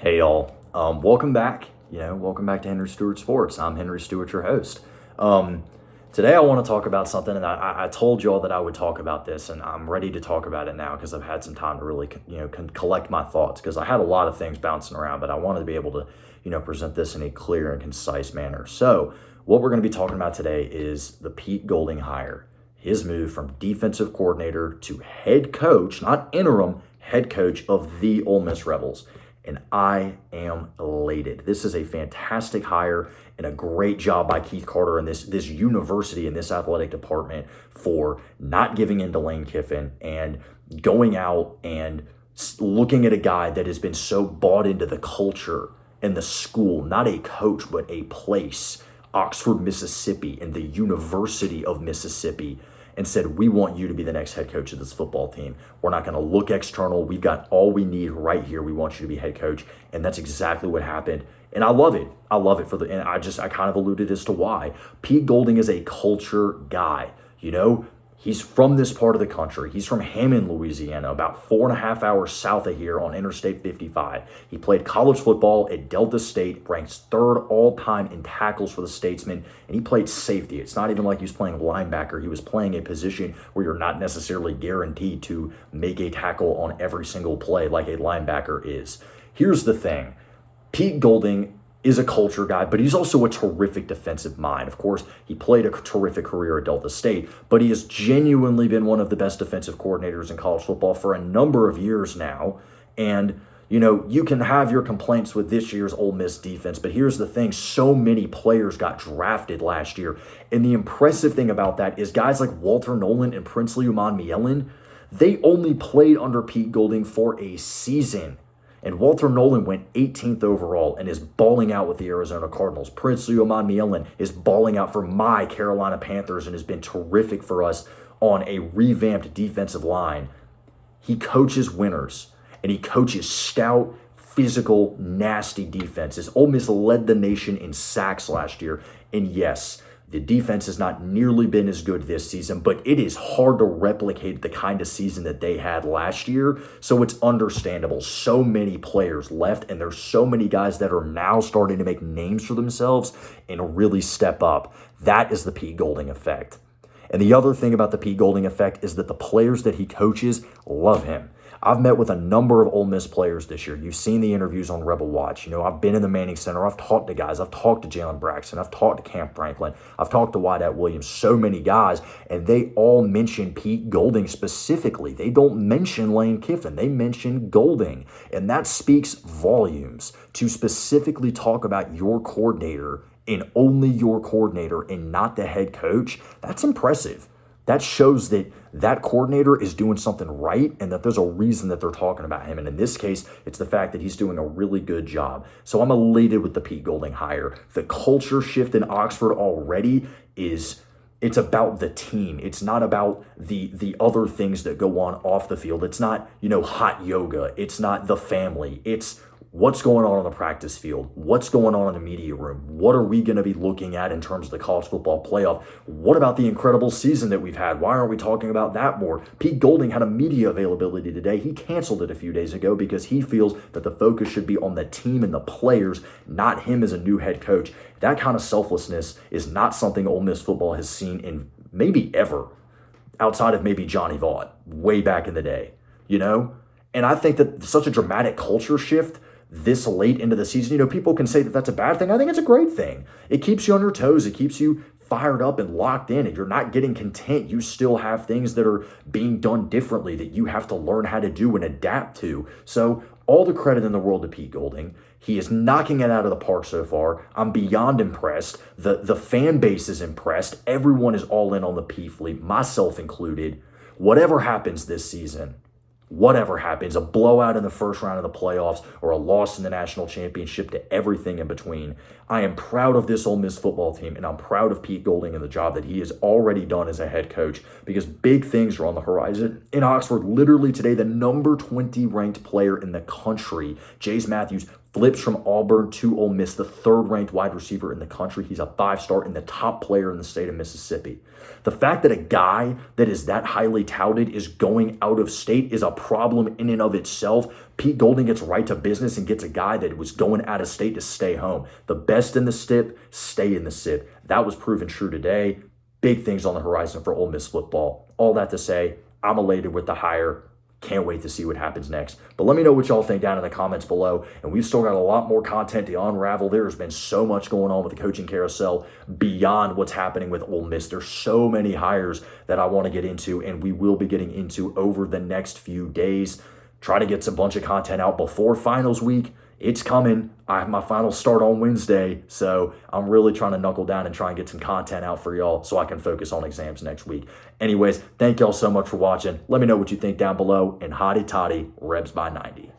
Hey y'all, welcome back. Welcome back to Henry Stewart Sports. I'm Henry Stewart, your host. Today I want to talk about something, and I told y'all that I would talk about this, and I'm ready to talk about it now because I've had some time to really, collect my thoughts because I had a lot of things bouncing around, but I wanted to be able to, present this in a clear and concise manner. So what we're going to be talking about today is the Pete Golding hire, his move from defensive coordinator to head coach, not interim, head coach of the Ole Miss Rebels. And I am elated. This is a fantastic hire and a great job by Keith Carter and this university and this athletic department for not giving in to Lane Kiffin and going out and looking at a guy that has been so bought into the culture and the school, not a coach, but a place, Oxford, Mississippi, and the University of Mississippi, and said, we want you to be the next head coach of this football team. We're not going to look external. We've got all we need right here. We want you to be head coach. And that's exactly what happened. And I love it. I love it and I kind of alluded as to why. Pete Golding is a culture guy. He's from this part of the country. He's from Hammond, Louisiana, about 4.5 hours south of here on Interstate 55. He played college football at Delta State, ranks third all-time in tackles for the Statesmen, and he played safety. It's not even like he was playing linebacker. He was playing a position where you're not necessarily guaranteed to make a tackle on every single play like a linebacker is. Here's the thing. Pete Golding is a culture guy, but he's also a terrific defensive mind. Of course, he played a terrific career at Delta State, but he has genuinely been one of the best defensive coordinators in college football for a number of years now. And, you can have your complaints with this year's Ole Miss defense, but here's the thing. So many players got drafted last year. And the impressive thing about that is guys like Walter Nolan and Princely Umanmielen, they only played under Pete Golding for a season. And Walter Nolan went 18th overall and is balling out with the Arizona Cardinals. Princely Umanmielen is balling out for my Carolina Panthers and has been terrific for us on a revamped defensive line. He coaches winners, and he coaches stout, physical, nasty defenses. Ole Miss led the nation in sacks last year. And yes, the defense has not nearly been as good this season, but it is hard to replicate the kind of season that they had last year. So it's understandable. So many players left, and there's so many guys that are now starting to make names for themselves and really step up. That is the Pete Golding effect. And the other thing about the Pete Golding effect is that the players that he coaches love him. I've met with a number of Ole Miss players this year. You've seen the interviews on Rebel Watch. I've been in the Manning Center. I've talked to guys. I've talked to Jalen Braxton. I've talked to Cam Franklin. I've talked to Wyatt Williams. So many guys, and they all mention Pete Golding specifically. They don't mention Lane Kiffin. They mention Golding, and that speaks volumes to specifically talk about your coordinator and only your coordinator and not the head coach. That's impressive. That shows that that coordinator is doing something right and that there's a reason that they're talking about him. And in this case, it's the fact that he's doing a really good job. So I'm elated with the Pete Golding hire. The culture shift in Oxford already it's about the team. It's not about the other things that go on off the field. It's not, hot yoga. It's not the family. It's what's going on the practice field? What's going on in the media room? What are we going to be looking at in terms of the college football playoff? What about the incredible season that we've had? Why aren't we talking about that more? Pete Golding had a media availability today. He canceled it a few days ago because he feels that the focus should be on the team and the players, not him as a new head coach. That kind of selflessness is not something Ole Miss football has seen in maybe ever, outside of maybe Johnny Vaught way back in the day, And I think that such a dramatic culture shift this late into the season, people can say that that's a bad thing. I think it's a great thing. It keeps you on your toes. It keeps you fired up and locked in. If you're not getting content, you still have things that are being done differently that you have to learn how to do and adapt to. So all the credit in the world to Pete Golding. He is knocking it out of the park so far. I'm beyond impressed. The fan base is impressed. Everyone is all in on the P fleet, myself included. Whatever happens this season, a blowout in the first round of the playoffs or a loss in the national championship to everything in between, I am proud of this Ole Miss football team, and I'm proud of Pete Golding and the job that he has already done as a head coach because big things are on the horizon. In Oxford, literally today, the number 20 ranked player in the country, Jace Matthews, flips from Auburn to Ole Miss, the third-ranked wide receiver in the country. He's a 5-star and the top player in the state of Mississippi. The fact that a guy that is that highly touted is going out of state is a problem in and of itself, Pete Golding gets right to business and gets a guy that was going out of state to stay home. The best in the SIP, stay in the SIP. That was proven true today. Big things on the horizon for Ole Miss football. All that to say, I'm elated with the hire. Can't wait to see what happens next. But let me know what y'all think down in the comments below. And we've still got a lot more content to unravel. There's been so much going on with the coaching carousel beyond what's happening with Ole Miss. There's so many hires that I want to get into, and we will be getting into over the next few days. Try to get a bunch of content out before finals week. It's coming. I have my finals start on Wednesday, so I'm really trying to knuckle down and try and get some content out for y'all so I can focus on exams next week. Anyways, thank y'all so much for watching. Let me know what you think down below, and hotty toddy, Rebs by 90.